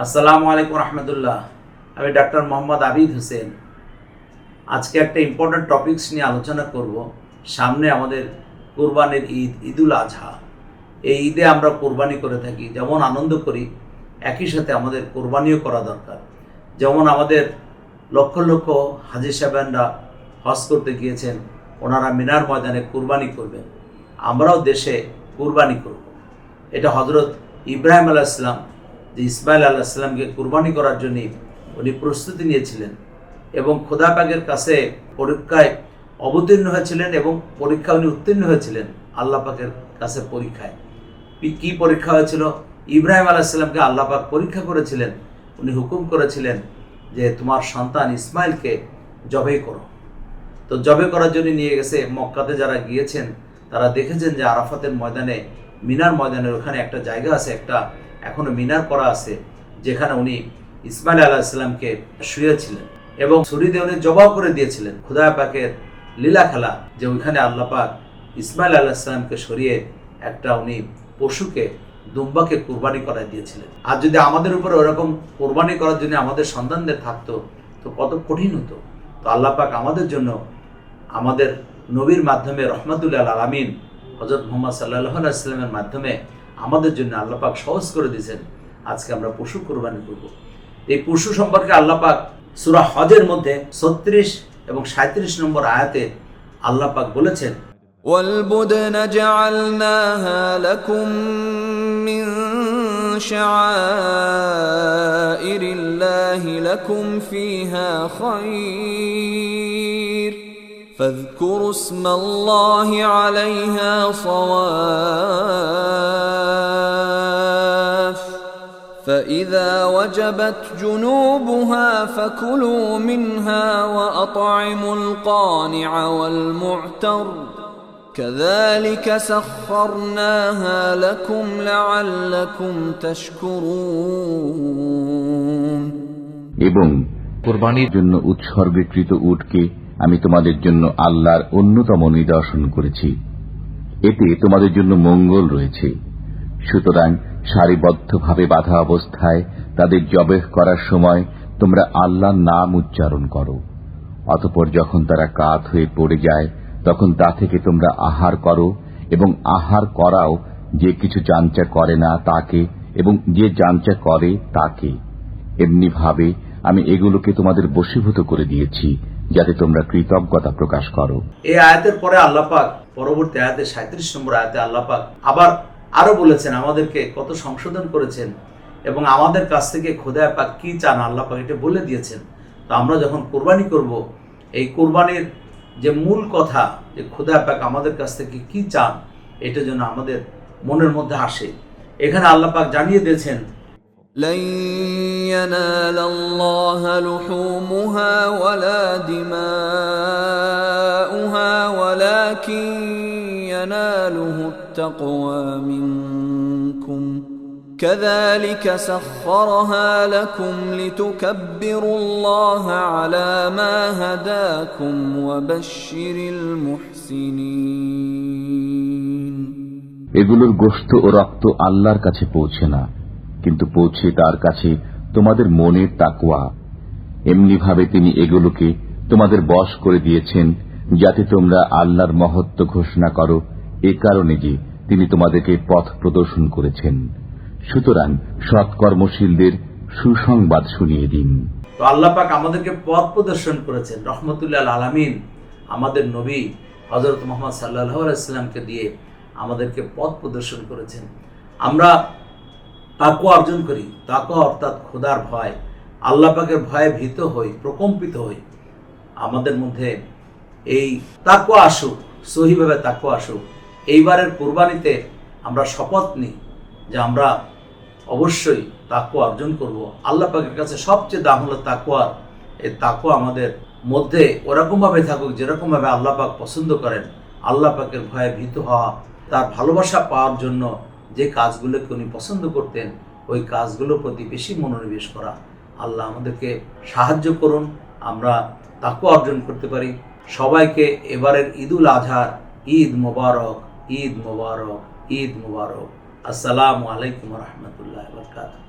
আসসালামু আলাইকুম রহমতুল্লাহ। আমি ডাক্তার মোহাম্মদ আবিদ হোসেন। আজকে একটা ইম্পর্ট্যান্ট টপিকস নিয়ে আলোচনা করব। সামনে আমাদের কোরবানির ঈদ, ঈদুল আজহা। এই ঈদে আমরা কোরবানি করে থাকি, যেমন আনন্দ করি একই সাথে আমাদের কোরবানিও করা দরকার। যেমন আমাদের লক্ষ লক্ষ হাজী সাহেবানরা হজ করতে গিয়েছেন, ওনারা মিনার ময়দানে কোরবানি করবেন, আমরাও দেশে কোরবানি করব। এটা হজরত ইব্রাহিম আলাইহিস সালাম যে ইসমাইল আলাইহিস সালামকে কুরবানি করার জন্য উনি প্রস্তুতি নিয়েছিলেন এবং খোদা পাকের কাছে পরীক্ষায় অবতীর্ণ হয়েছিলেন এবং পরীক্ষা উনি উত্তীর্ণ হয়েছিলেন। আল্লাহ পাকের কাছে পরীক্ষায় কি পরীক্ষা হয়েছিল? ইব্রাহিম আলাইহিস সালামকে আল্লাহ পাক পরীক্ষা করেছিলেন। উনি হুকুম করেছিলেন যে তোমার সন্তান ইসমাইলকে জবাই করো। তো জবাই করার জন্য নিয়ে গেছে। মক্কাতে যারা গিয়েছেন তারা দেখেছেন যে আরাফাতের ময়দানে, মিনার ময়দানের ওখানে একটা জায়গা আছে, একটা এখনো মিনার করা আছে, যেখানে উনি ইসমাইল আলাইহিস সালামকে শুয়েছিলেন এবং ছুরি দিয়ে উনি জবাই করে দিয়েছিলেন। খোদা পাকের লীলা খেলা যে ওইখানে আল্লাহ পাক ইসমাইল আলাইহিস সালামকে সরিয়ে একটা উনি পশুকে, দুম্বাকে কুরবানি করায় দিয়েছিলেন। আর যদি আমাদের উপরে ওরকম কোরবানি করার জন্য আমাদের সন্তানদের থাকতো তো কত কঠিন হতো। তো আল্লাহ পাক আমাদের জন্য আমাদের নবীর মাধ্যমে রহমাতুল্লিল আলামিন হযরত মুহাম্মদ সাল্লাল্লাহু আলাইহি ওয়াসাল্লামের মাধ্যমে আমাদের জন্য আল্লাহ পাক সহজ করে দিয়েছেন। আজকে আমরা পশু কুরবানি করব। এই পশু সম্পর্কে আল্লাহ পাক সূরা হজের মধ্যে 36 এবং 37 নম্বর আয়াতে আল্লাহ পাক বলেছেন, وَالْبُدْنَ جَعَلْنَاهَا لَكُمْ مِنْ شَعَائِرِ اللَّهِ لَكُمْ فِيهَا خَيْرٌ فاذكروا اسم الله عليها صواف فإذا وجبت جنوبها فكلوا منها وأطعموا القانع والمعتر كذلك سخرناها لكم لعلكم تشكرون। এবং কোরবানির জন্য উৎসর্গীকৃত উটকে আমি তোমাদের জন্য আল্লাহর অন্যতম নিদর্শন করেছি, এতে তোমাদের জন্য মঙ্গল রয়েছে। সুতরাং সারিবদ্ধভাবে বাঁধা অবস্থায় তাদের জবেহ করার সময় তোমরা আল্লাহর নাম উচ্চারণ করো। অতঃপর যখন তারা কাত হয়ে পড়ে যায় তখন তা থেকে তোমরা আহার করো, এবং আহার করাও যে কিছু যাঞ্চা করে না তাকে, এবং যে যাঞ্চা করে তাকে। এমনি ভাবে আমি এগুলোকে তোমাদের বশীভূত করে দিয়েছি যাতে তোমরা কৃতজ্ঞতা প্রকাশ করো। এই আয়াতের পরে আল্লাহ পাক পরবর্তী আয়াতে 37 নম্বর আয়াতে আল্লাহ পাক আবার আরো বলেছেন, আমাদেরকে কত সংশোধন করেছেন এবং আমাদের কাছ থেকে খোদা পাক কি চান আল্লাহ পাক এটা বলে দিয়েছেন। তো আমরা যখন কোরবানি করব, এই কোরবানির যে মূল কথা যে খোদা পাক আমাদের কাছ থেকে কি চান এটা যেন আমাদের মনের মধ্যে আসে। এখানে আল্লাহ পাক জানিয়ে দিয়েছেন, لن ينال الله لحومها ولا دماؤها ولكن يناله التقوى منكم كذلك سخرها لكم لتكبروا الله على ما هداكم وبشر المحسنين। এগুলোর গোশত ও রক্ত আল্লাহর কাছে পৌঁছে না, কিন্তু পৌঁছে তার কাছে তোমাদের মনের তাকওয়া। এমনি ভাবে তিনি এগুলোকে তোমাদের বশ করে দিয়েছেন যাতে তোমরা আল্লাহর মহত্ব ঘোষণা করো, এ কারণে যে তিনি তোমাদেরকে পথ প্রদর্শন করেছেন। সুতরাং সৎকর্মশীলদের সুসংবাদ শুনিয়ে দিন। তো আল্লাহ পাক আমাদেরকে পথ প্রদর্শন করেছেন। রহমতুল্লাহ আলামিন আমাদের নবী হযরত মুহাম্মদ সাল্লাল্লাহু আলাইহি ওয়াসাল্লামকে দিয়ে আমাদেরকে পথ প্রদর্শন করেছেন। আমরা তাকওয়া অর্জন করি। তাকওয়া অর্থাৎ খোদার ভয়, আল্লাহ পাকের ভয়ে ভীত হই, প্রকম্পিত হই। আমাদের মধ্যে এই তাকওয়া আসুক, সহিভাবে তাকওয়া আসুক। এইবারের কুরবানিতে আমরা শপথ নিই যে আমরা অবশ্যই তাকওয়া অর্জন করব। আল্লাহ পাকের কাছে সবচেয়ে দাম হলো তাকওয়া। এই তাকওয়া আমাদের মধ্যে ওরকমভাবে থাকুক যেরকমভাবে আল্লাহ পাক পছন্দ করেন। আল্লাহ পাকের ভয়ে ভীত হওয়া, তার ভালোবাসা পাওয়ার জন্য যে কাজগুলোকে উনি পছন্দ করতেন ওই কাজগুলোর প্রতি বেশি মনোনিবেশ করা। আল্লাহ আমাদেরকে সাহায্য করুন, আমরা তাকওয়া অর্জন করতে পারি। সবাইকে এবারের ঈদুল আজহার ঈদ মোবারক, ঈদ মোবারক, ঈদ মোবারক। আসসালামু আলাইকুম ওয়া রাহমাতুল্লাহি ওয়া বারাকাতুহু।